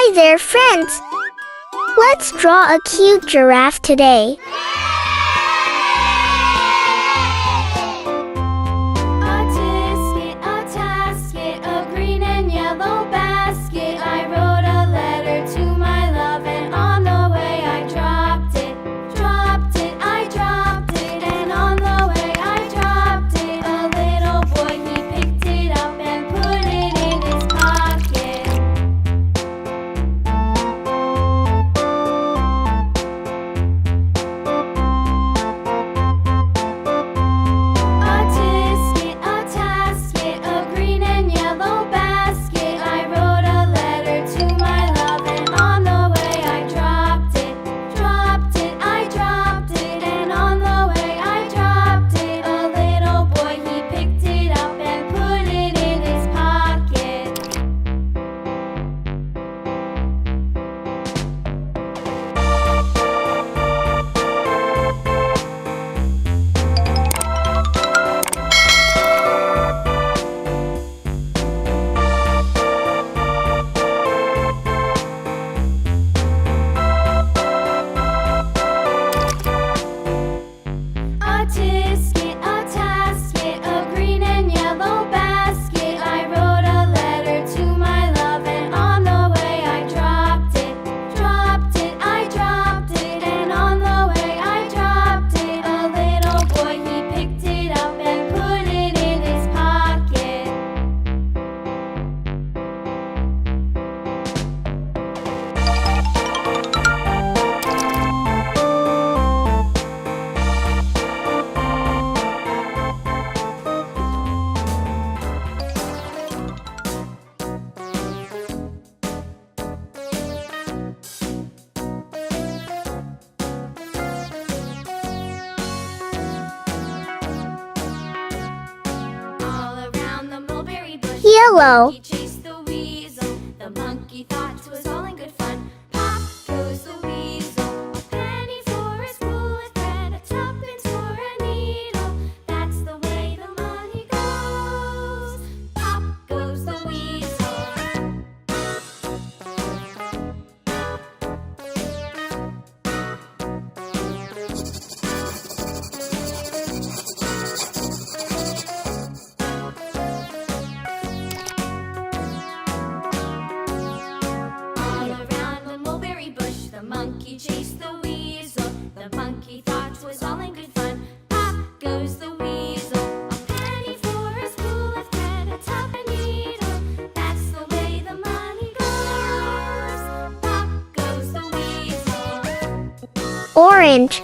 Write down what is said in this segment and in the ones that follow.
Hi there, friends! Let's draw a cute giraffe today. A green and yellow basket. I wrote a letter to my love, and on the way I dropped it. I dropped it, and on the way I dropped it. A little boy, he picked it up and put it in his pocket. A tasket, a green and yellow basket. I wrote a letter to my love, and on the way I dropped it. I dropped it, and on the way I dropped it. A little boy, he picked it up and put it in his pocket. A tasket, a green and yellow basket. I wrote a letter to my love, and on the way I dropped it. I dropped it, and on the way I dropped it. A little boy, he picked it up and put it in his pocket. All around the mulberry bush, Yellow. he chased the weasel. The monkey thought 'twas all in good fun. Pop goes the weasel. A penny for his wool of thread, a tuppence for a needle. That's the way the money goes. Pop goes the weasel. All around the mulberry bush, the monkey chased the weasel. The monkey thought 'twas all in good fun. Pop goes the weasel. A penny for a spool of thread, a tuppence needle. That's the way the money goes. Pop goes the weasel. Orange.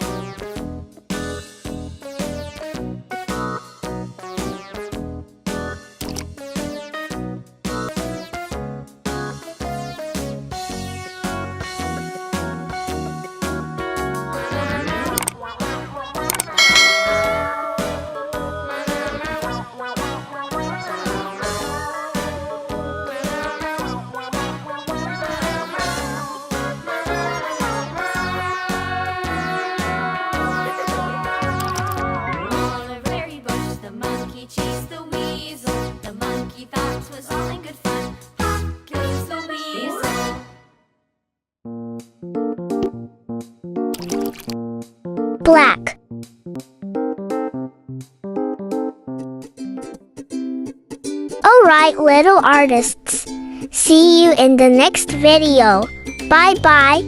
All a very bush, the monkey chased the weasel. The monkey thought 'twas all in good fun. Pop goes the weasel. Black. Alright, little artists. See you in the next video. Bye bye.